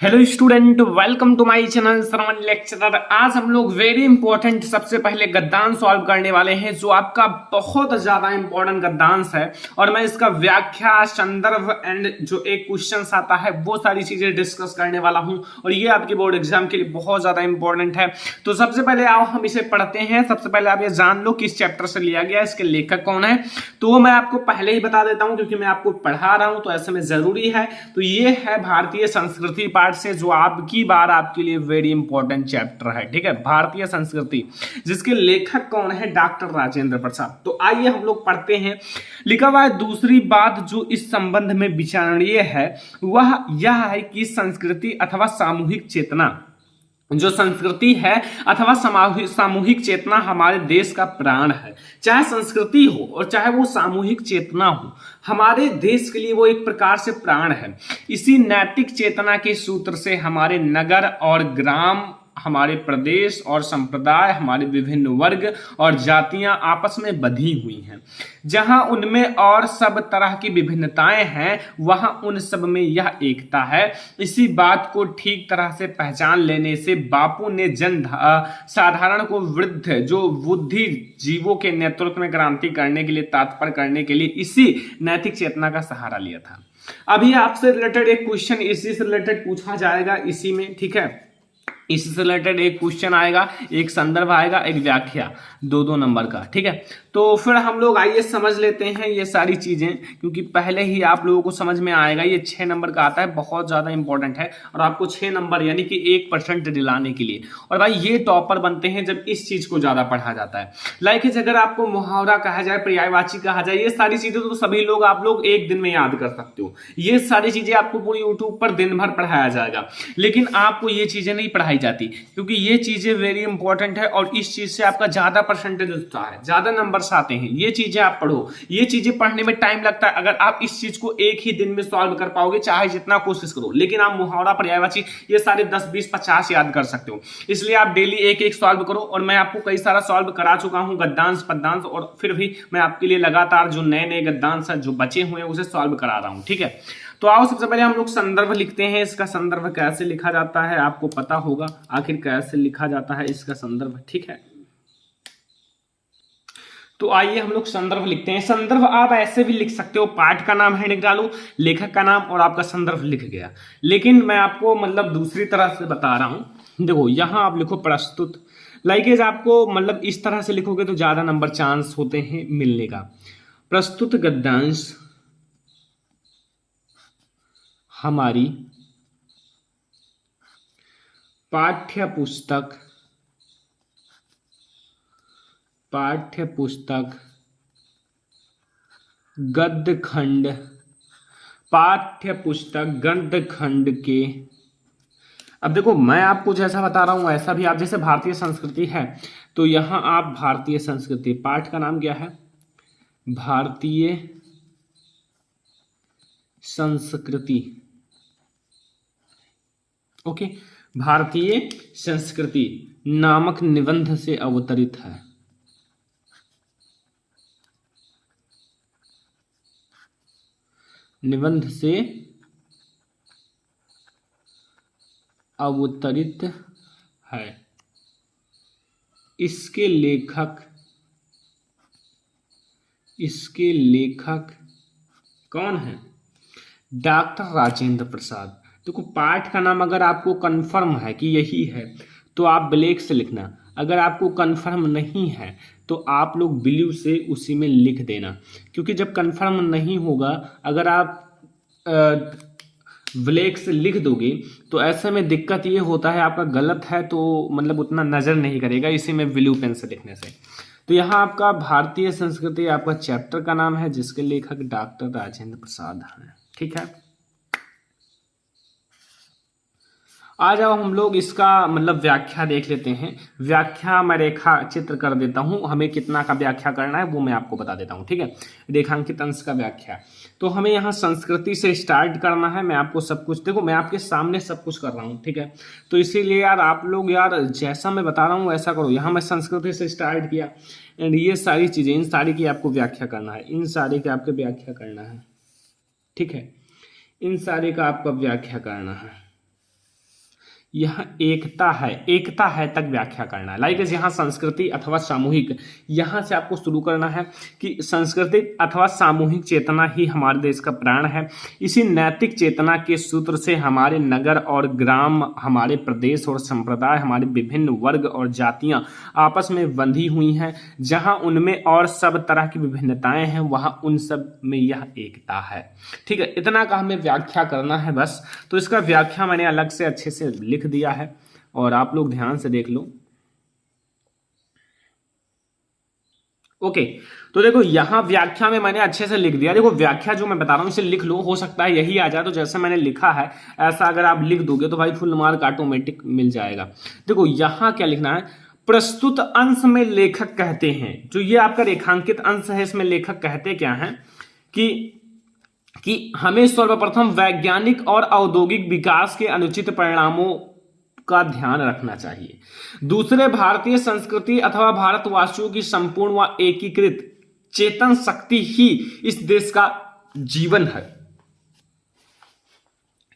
Hello student, welcome to my channel Shravan lecturer. आज हम लोग वेरी इंपॉर्टेंट सबसे पहले गद्यांश सॉल्व करने वाले हैं, जो आपका बहुत ज्यादा इंपॉर्टेंट गद्यांश है। और मैं इसका व्याख्या, संदर्भ एंड जो एक क्वेश्चन आता है वो सारी चीजें डिस्कस करने वाला हूं, और ये आपके बोर्ड एग्जाम के लिए बहुत ज्यादा इंपॉर्टेंट है। तो सबसे पहले आओ हम इसे पढ़ते हैं। सबसे पहले आप ये जान लो किस चैप्टर से लिया गया, इसके लेखक कौन है। तो वो मैं आपको पहले ही बता देता हूं, क्योंकि मैं आपको पढ़ा रहा हूं तो ऐसे में जरूरी है। तो ये है भारतीय संस्कृति से, जो आपकी बार आपके लिए वेरी इंपॉर्टेंट चैप्टर है। ठीक है, भारतीय संस्कृति, जिसके लेखक कौन है, डॉक्टर राजेंद्र प्रसाद। तो आइए हम लोग पढ़ते हैं। लिखा हुआ है, दूसरी बात जो इस संबंध में विचारणीय है वह यह है कि संस्कृति अथवा सामूहिक चेतना, जो संस्कृति है अथवा सामूहिक चेतना हमारे देश का प्राण है। चाहे संस्कृति हो और चाहे वो सामूहिक चेतना हो, हमारे देश के लिए वो एक प्रकार से प्राण है। इसी नैतिक चेतना के सूत्र से हमारे नगर और ग्राम, हमारे प्रदेश और संप्रदाय, हमारे विभिन्न वर्ग और जातियां आपस में बंधी हुई हैं। जहां उनमें और सब तरह की विभिन्नताएं हैं, वहां उन सब में यह एकता है। इसी बात को ठीक तरह से पहचान लेने से बापू ने जन साधारण को वृद्ध जो बुद्धि जीवों के नेतृत्व में क्रांति करने के लिए, तात्पर्य करने के लिए इसी नैतिक चेतना का सहारा लिया था। अभी आपसे रिलेटेड एक क्वेश्चन इसी से रिलेटेड पूछा जाएगा इसी में। ठीक है, इससे रिलेटेड एक क्वेश्चन आएगा, एक संदर्भ आएगा, एक व्याख्या, दो नंबर का। ठीक है, तो फिर हम लोग आइए समझ लेते हैं ये सारी चीजें, क्योंकि पहले ही आप लोगों को समझ में आएगा। ये 6 नंबर का आता है, बहुत ज्यादा इंपॉर्टेंट है, और आपको 6 नंबर यानी कि 1% दिलाने के लिए। और भाई ये टॉपर बनते हैं जब इस चीज को ज्यादा पढ़ा जाता है। लाइक अगर आपको मुहावरा कहा जाए, पर्यायवाची कहा जाए, ये सारी चीजें तो सभी लोग आप लोग एक दिन में याद कर सकते हो। ये सारी चीजें आपको पूरी यूट्यूब पर दिन भर पढ़ाया जाएगा, लेकिन आपको ये चीजें नहीं पढ़ाई जाती, क्योंकि ये चीजें वेरी इंपॉर्टेंट है। और इस चीज से आपका ज्यादा परसेंटेज होता है, ज्यादा नंबर्स आते हैं। ये चीजें आप पढ़ो, ये चीजें पढ़ने में टाइम लगता है। अगर आप इस चीज को एक ही दिन में सॉल्व कर पाओगे, चाहे जितना कोशिश करो, लेकिन आप मुहावरा, पर्यायवाची ये सारे 10, 20, 50 याद कर सकते हो। इसलिए आप डेली एक एक सॉल्व करो। और मैं आपको कई सारा सॉल्व करा चुका हूं, गद्यांश, पद्यांश, और फिर भी मैं आपके लिए लगातार जो नए नए गद्यांश जो बचे हुए हैं उसे सॉल्व करा रहा हूं। ठीक है, तो आओ सबसे पहले हम लोग संदर्भ लिखते हैं। इसका संदर्भ कैसे लिखा जाता है आपको पता होगा, आखिर कैसे लिखा जाता है इसका संदर्भ। ठीक है, तो आइए हम लोग संदर्भ लिखते हैं। संदर्भ आप ऐसे भी लिख सकते हो, पाठ का नाम है डालो, लेखक का नाम और आपका संदर्भ लिख गया। लेकिन मैं आपको मतलब दूसरी तरह से बता रहा हूं। देखो यहां आप लिखो प्रस्तुत, लाइक आपको मतलब इस तरह से लिखोगे तो ज्यादा नंबर चांस होते हैं मिलने का। प्रस्तुत गद्यांश हमारी पाठ्य पुस्तक गद्य खंड, पाठ्य पुस्तक गद्य खंड के। अब देखो मैं आपको जैसा बता रहा हूं ऐसा भी आप, जैसे भारतीय संस्कृति है तो यहां आप भारतीय संस्कृति, पाठ का नाम क्या है, भारतीय संस्कृति। ओके, भारतीय संस्कृति नामक निबंध से अवतरित है। निबंध से अवतरित है। इसके लेखक कौन है, डॉक्टर राजेंद्र प्रसाद। देखो पाठ का नाम अगर आपको कंफर्म है कि यही है तो आप ब्लैक से लिखना, अगर आपको कंफर्म नहीं है तो आप लोग ब्लू से उसी में लिख देना। क्योंकि जब कंफर्म नहीं होगा, अगर आप ब्लैक से लिख दोगे तो ऐसे में दिक्कत ये होता है, आपका गलत है तो मतलब उतना नजर नहीं करेगा इसी में ब्लू पेन से लिखने से। तो यहाँ आपका भारतीय संस्कृति आपका चैप्टर का नाम है, जिसके लेखक डॉक्टर राजेंद्र प्रसाद हैं। ठीक है, आ जाओ हम लोग इसका मतलब व्याख्या देख लेते हैं। व्याख्या मैं रेखा चित्र कर देता हूं, हमें कितना का व्याख्या करना है वो मैं आपको बता देता हूं। ठीक है, रेखांकित अंश का व्याख्या। तो हमें यहाँ संस्कृति से स्टार्ट करना है। मैं आपको सब कुछ, देखो मैं आपके सामने सब कुछ कर रहा हूँ। ठीक है, तो इसीलिए यार आप लोग यार जैसा मैं बता रहा हूँ वैसा करो। यहाँ मैं संस्कृति से स्टार्ट किया, एंड ये सारी चीजें, इन सारी की आपको व्याख्या करना है, इन सारी की आपको व्याख्या करना है। ठीक है, इन सारे का आपको व्याख्या करना है। यह एकता है तक व्याख्या करना है। लाइक यहाँ संस्कृति अथवा सामूहिक, यहाँ से आपको शुरू करना है कि संस्कृति अथवा सामूहिक चेतना ही हमारे देश का प्राण है। इसी नैतिक चेतना के सूत्र से हमारे नगर और ग्राम, हमारे प्रदेश और संप्रदाय, हमारे विभिन्न वर्ग और जातियां आपस में बंधी हुई हैं। जहां उनमें और सब तरह की विभिन्नताएं हैं, वहां उन सब में यह एकता है। ठीक है, इतना का हमें व्याख्या करना है बस। तो इसका व्याख्या मैंने अलग से अच्छे से लिख दिया है और आप लोग ध्यान से देख लो। ओके, तो देखो यहां व्याख्या में मैंने अच्छे से लिख दिया। देखो व्याख्या जो मैं बता रहा हूं इसे लिख लो, हो सकता है यही आ जाए। तो जैसे मैंने लिखा है ऐसा अगर आप लिख दोगे तो भाई फुल मार्क ऑटोमेटिक मिल जाएगा। देखो यहां क्या लिखना है, प्रस्तुत अंश में लेखक कहते हैं, जो ये आपका रेखांकित अंश है इसमें लेखक कहते क्या है कि हमें सर्वप्रथम वैज्ञानिक और औद्योगिक विकास के अनुचित परिणामों का ध्यान रखना चाहिए। दूसरे, भारतीय संस्कृति अथवा भारतवासियों की संपूर्ण व एकीकृत चेतन शक्ति ही इस देश का जीवन है।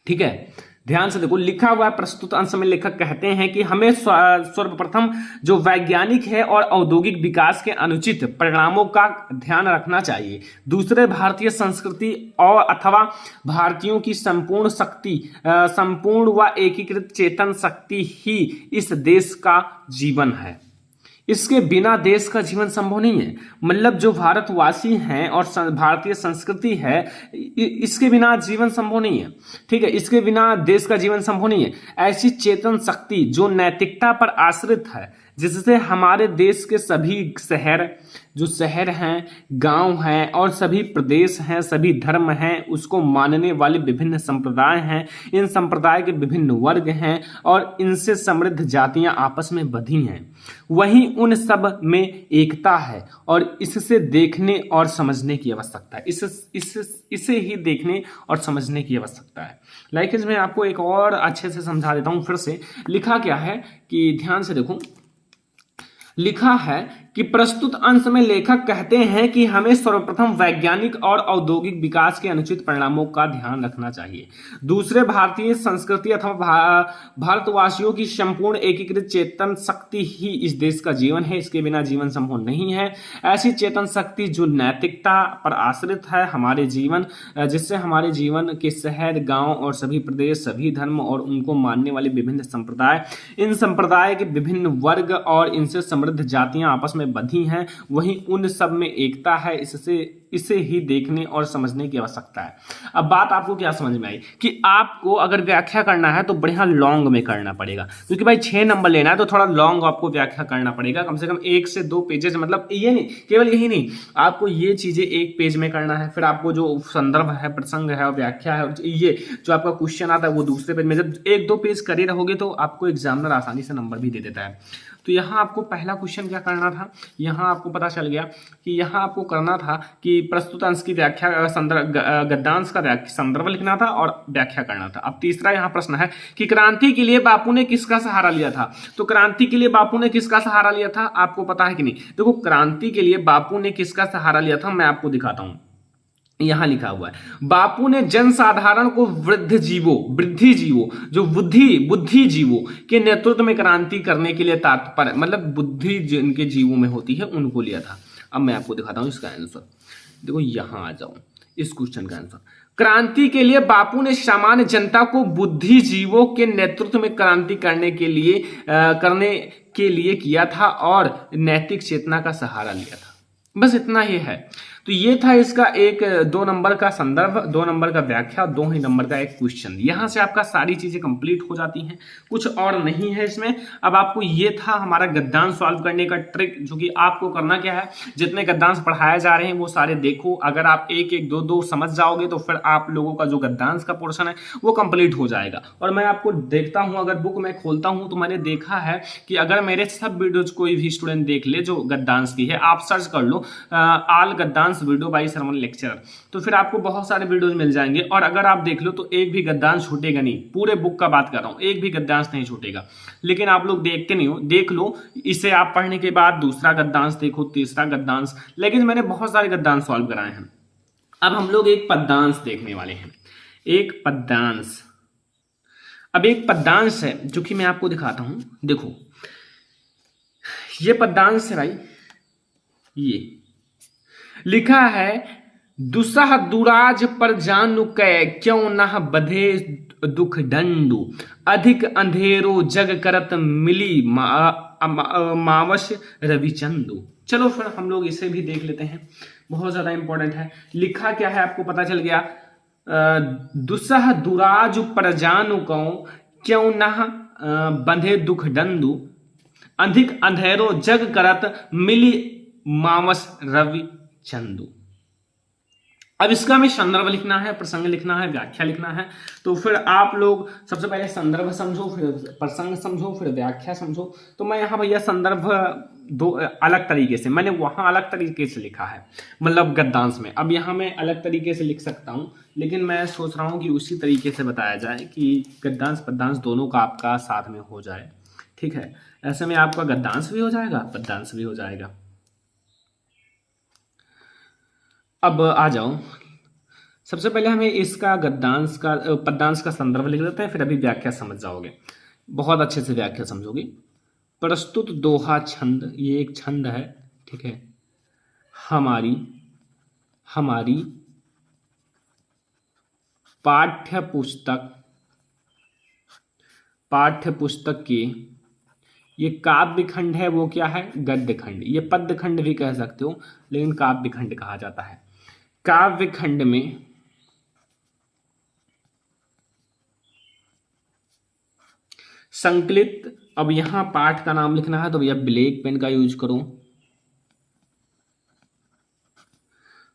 ठीक है, ध्यान से देखो लिखा हुआ है, प्रस्तुत अंश में लेखक कहते हैं कि हमें सर्वप्रथम जो वैज्ञानिक है और औद्योगिक विकास के अनुचित परिणामों का ध्यान रखना चाहिए। दूसरे, भारतीय संस्कृति और अथवा भारतीयों की संपूर्ण व एकीकृत चेतन शक्ति ही इस देश का जीवन है। इसके बिना देश का जीवन संभव नहीं है। मतलब जो भारतवासी हैं और भारतीय संस्कृति है, इसके बिना जीवन संभव नहीं है। ठीक है, इसके बिना देश का जीवन संभव नहीं है। ऐसी चेतन शक्ति जो नैतिकता पर आश्रित है, जिससे हमारे देश के सभी शहर हैं, गांव हैं और सभी प्रदेश हैं, सभी धर्म हैं, उसको मानने वाले विभिन्न संप्रदाय हैं, इन संप्रदाय के विभिन्न वर्ग हैं और इनसे समृद्ध जातियां आपस में बंधी हैं। वहीं उन सब में एकता है और इससे देखने और समझने की आवश्यकता है। इसे ही देखने और समझने की आवश्यकता है। लाइक मैं आपको एक और अच्छे से समझा देता हूं। फिर से लिखा क्या है कि ध्यान से देखो, लिखा है कि प्रस्तुत अंश में लेखक कहते हैं कि हमें सर्वप्रथम वैज्ञानिक और औद्योगिक विकास के अनुचित परिणामों का ध्यान रखना चाहिए। दूसरे, भारतीय संस्कृति अथवा भारतवासियों की संपूर्ण एकीकृत चेतन शक्ति ही इस देश का जीवन है। इसके बिना जीवन संभव नहीं है। ऐसी चेतन शक्ति जो नैतिकता पर आश्रित है, हमारे जीवन जिससे हमारे जीवन के शहर, गांव और सभी प्रदेश, सभी धर्म और उनको मानने वाले विभिन्न संप्रदाय, इन संप्रदाय के विभिन्न वर्ग और इनसे समृद्ध जातियां आपस में बंधी हैं, वहीं उन सब में एकता है। इसे ही देखने और समझने की आवश्यकता है। अब बात आपको क्या समझ में आई कि आपको अगर व्याख्या करना है तो बढ़िया लॉन्ग में करना पड़ेगा, क्योंकि भाई 6 नंबर लेना है तो थोड़ा लॉन्ग आपको व्याख्या करना पड़ेगा, कम से कम 1 से 2 पेजेस। मतलब ये नहीं, केवल यही नहीं, आपको ये चीजें 1 पेज में करना है। फिर आपको जो संदर्भ है, प्रसंग है और व्याख्या है, ये जो आपका क्वेश्चन आता है वो दूसरे पेज में। जब 1-2 पेज कर ही रहोगे तो आपको एग्जामिनर आसानी से नंबर भी दे देता है। तो यहाँ आपको पहला क्वेश्चन क्या करना था, यहाँ आपको पता चल गया कि यहाँ आपको करना था कि प्रस्तुत अंश की व्याख्या गद्यांश का संदर्भ लिखना था और व्याख्या करना था। अब तीसरा यहाँ प्रश्न है कि क्रांति के लिए बापू ने किसका सहारा लिया था। तो क्रांति के लिए बापू ने किसका सहारा लिया था, आपको पता है कि नहीं। देखो क्रांति के लिए बापू ने किसका सहारा लिया था, मैं आपको दिखाता हूँ। यहां लिखा हुआ है, बापू ने जनसाधारण को वृद्धि जीवों जो बुद्धि जीवों के नेतृत्व में क्रांति करने के लिए तात्पर्य, मतलब बुद्धि जिनके जीवों में होती है उनको लिया था। अब मैं आपको दिखाता हूं इसका आंसर। देखो यहां आ जाओ, इस क्वेश्चन का आंसर, क्रांति के लिए बापू ने सामान्य जनता को बुद्धिजीवों के नेतृत्व में क्रांति करने के लिए किया था और नैतिक चेतना का सहारा लिया था। बस इतना ही है। तो ये था इसका 2 नंबर का संदर्भ, 2 नंबर का व्याख्या, 2 ही नंबर का एक क्वेश्चन। यहां से आपका सारी चीजें कंप्लीट हो जाती हैं, कुछ और नहीं है इसमें। अब आपको ये था हमारा गद्यांश सॉल्व करने का ट्रिक, जो कि आपको करना क्या है, जितने गद्यांश पढ़ाए जा रहे हैं वो सारे देखो। अगर आप 1-1, 2-2 समझ जाओगे तो फिर आप लोगों का जो गद्यांश का पोर्शन है वो कंप्लीट हो जाएगा। और मैं आपको देखता हूं, अगर बुक मैं खोलता हूं तो मैंने देखा है कि अगर मेरे सब वीडियोज कोई भी स्टूडेंट देख ले जो गद्यांश की है, आप सर्च कर लो आल गद्यांश वीडियो बाय सरवण लेक्चरर, तो फिर आपको बहुत सारे वीडियोस मिल जाएंगे। और अगर आप देख लो तो एक भी गद्यांश छूटेगा नहीं, पूरे बुक का बात कर रहा हूं, एक भी गद्यांश नहीं छूटेगा। लेकिन आप लोग देखते नहीं हो, देख लो, इसे आप पढ़ने के बाद दूसरा गद्यांश देखो, तीसरा गद्यांश। लेकिन मैंने बहुत सारे गद्यांश सॉल्व कराए हैं। अब हम लोग एक पद्यांश देखने वाले हैं, एक पद्यांश। अब एक पद्यांश है जो कि मैं आपको दिखाता हूं, देखो ये पद्यांश है भाई, ये लिखा है, दुसह दुराज पर जानू कै क्यों न बधे दुख दंडू, अधिक अंधेरो जग करत मिली मावश रविचंदू। चलो फिर हम लोग इसे भी देख लेते हैं, बहुत ज्यादा इंपॉर्टेंट है। लिखा क्या है आपको पता चल गया, दुसह दुराज पर जानू कौ क्यों न बंधे दुख दंडू, अधिक अंधेरो जग करत मिली मावस रवि चंदू। अब इसका हमें संदर्भ लिखना है, प्रसंग लिखना है, व्याख्या लिखना है। तो फिर आप लोग सबसे पहले संदर्भ समझो, फिर प्रसंग समझो, फिर व्याख्या समझो। तो मैं यहाँ भैया संदर्भ दो अलग तरीके से, मैंने वहां अलग तरीके से लिखा है, मतलब गद्यांश में। अब यहाँ मैं अलग तरीके से लिख सकता हूँ, लेकिन मैं सोच रहा हूँ कि उसी तरीके से बताया जाए कि गद्यांश पद्यांश दोनों का आपका साथ में हो जाए। ठीक है, ऐसे में आपका गद्यांश भी हो जाएगा, पद्यांश भी हो जाएगा। अब आ जाओ, सबसे पहले हमें इसका गद्यांश का पद्यांश का संदर्भ लिख लेते हैं, फिर अभी व्याख्या समझ जाओगे, बहुत अच्छे से व्याख्या समझोगे। प्रस्तुत दोहा छंद, ये एक छंद है, ठीक है। हमारी हमारी पाठ्य पुस्तक के ये काव्य खंड है, वो क्या है, गद्य खंड। ये पद्य खंड भी कह सकते हो, लेकिन काव्य खंड कहा जाता है। काव्य खंड में संकलित, अब यहां पाठ का नाम लिखना है तो भैया ब्लैक पेन का यूज करो।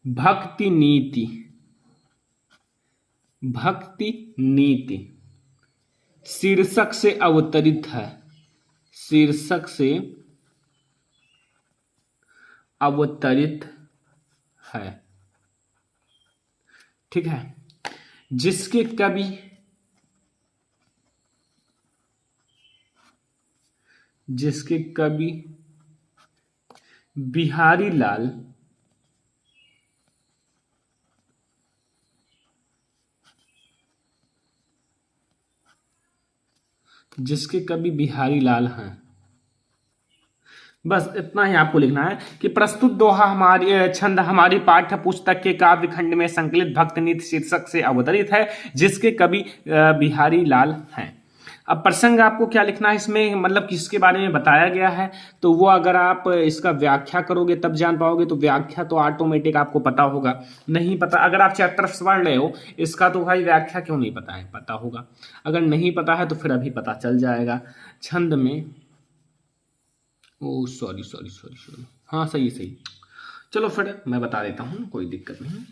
भक्ति नीति, भक्ति नीति शीर्षक से अवतरित है, शीर्षक से अवतरित है, ठीक है। जिसके कवि बिहारी लाल हैं। बस इतना ही आपको लिखना है कि प्रस्तुत दोहा हमारी छंद हमारी पाठ्य पुस्तक के काव्य खंड में संकलित भक्ति नीति शीर्षक से अवतरित है, जिसके कवि बिहारी लाल हैं। अब प्रसंग आपको क्या लिखना है इसमें, मतलब किसके बारे में बताया गया है, तो वो अगर आप इसका व्याख्या करोगे तब जान पाओगे। तो व्याख्या तो ऑटोमेटिक आपको पता होगा, नहीं पता अगर आप चैप्टर पढ़ रहे हो इसका तो भाई व्याख्या क्यों नहीं पता है, पता होगा। अगर नहीं पता है तो फिर अभी पता चल जाएगा। छंद में सॉरी, हाँ सही, चलो फिर मैं बता देता हूँ, कोई दिक्कत नहीं।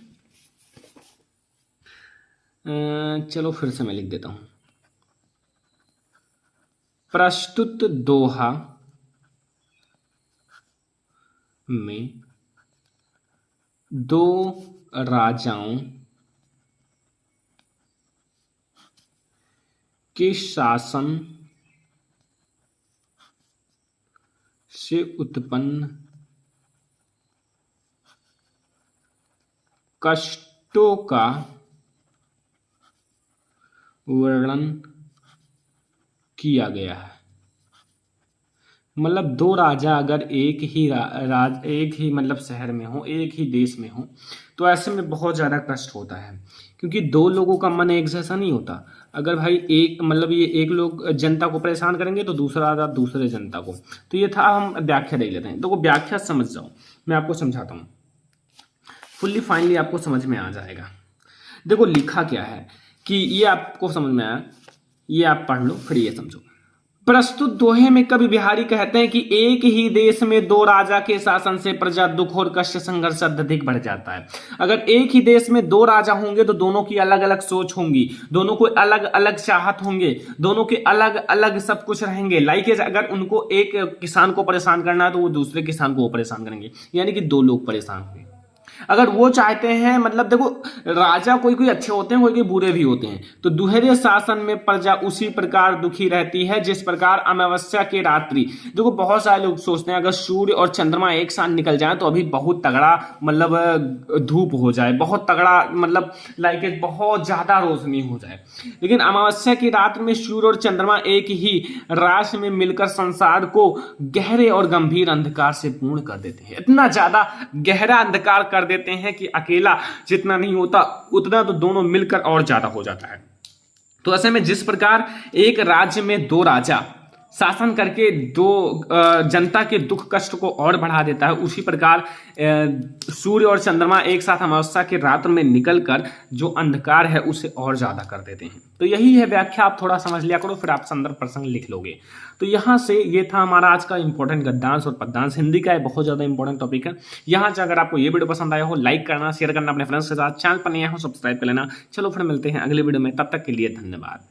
चलो फिर से मैं लिख देता हूँ। प्रस्तुत दोहा में दो राजाओं के शासन से उत्पन्न कष्टों का वर्णन किया गया है। मतलब दो राजा अगर एक ही मतलब शहर में हो, एक ही देश में हो, तो ऐसे में बहुत ज़्यादा कष्ट होता है, क्योंकि दो लोगों का मन एक जैसा नहीं होता। अगर भाई एक मतलब ये एक लोग जनता को परेशान करेंगे तो दूसरा राजा दूसरे जनता को। तो ये था, हम व्याख्या देख लेते हैं। तो वो व्याख्या समझ जाओ, मैं आपको समझाता हूँ, फुल्ली फाइनली आपको समझ में आ जाएगा। देखो लिखा क्या है कि ये आपको समझ में आया, ये आप पढ़ लो फिर ये समझो। प्रस्तुत दोहे में कवि बिहारी कहते हैं कि एक ही देश में दो राजा के शासन से प्रजा दुख और कष्ट संघर्ष अत्यधिक बढ़ जाता है। अगर एक ही देश में दो राजा होंगे तो दोनों की अलग अलग सोच होंगी, दोनों को अलग अलग चाहत होंगे, दोनों के अलग अलग सब कुछ रहेंगे। लाइक अगर उनको एक किसान को परेशान करना है तो वो दूसरे किसान को परेशान करेंगे, यानी कि दो लोग परेशान होंगे। अगर वो चाहते हैं, मतलब देखो राजा कोई कोई अच्छे होते हैं, कोई कोई बुरे भी होते हैं, तो दुहरे शासन में प्रजा उसी प्रकार दुखी रहती है जिस प्रकार अमावस्या की रात्रि। देखो बहुत सारे लोग सोचते हैं अगर सूर्य और चंद्रमा एक साथ निकल जाए तो अभी बहुत तगड़ा मतलब धूप हो जाए, बहुत तगड़ा मतलब लाइक बहुत ज्यादा रोशनी हो जाए, लेकिन अमावस्या की रात में सूर्य और चंद्रमा एक ही राशि में मिलकर संसार को गहरे और गंभीर अंधकार से पूर्ण कर देते हैं। इतना ज्यादा गहरा अंधकार कर देते हैं कि अकेला जितना नहीं होता उतना तो दोनों मिलकर और ज्यादा हो जाता है। तो ऐसे में जिस प्रकार एक राज्य में दो राजा शासन करके दो जनता के दुख कष्ट को और बढ़ा देता है, उसी प्रकार सूर्य और चंद्रमा एक साथ अमावस्या के रात्र में निकलकर जो अंधकार है उसे और ज्यादा कर देते हैं। तो यही है व्याख्या, आप थोड़ा समझ लिया करो, फिर आप संदर्भ प्रसंग लिख लोगे। तो यहाँ से ये था हमारा आज का इंपॉर्टेंट गद्यांश और पद्यांश। हिंदी का बहुत ज्यादा इंपॉर्टेंट टॉपिक है। यहाँ से अगर आपको ये वीडियो पसंद आया हो, लाइक करना, शेयर करना अपने फ्रेंड्स के साथ, चैनल पर नया हो सब्सक्राइब कर लेना। चलो फिर मिलते हैं अगले वीडियो में, तब तक के लिए धन्यवाद।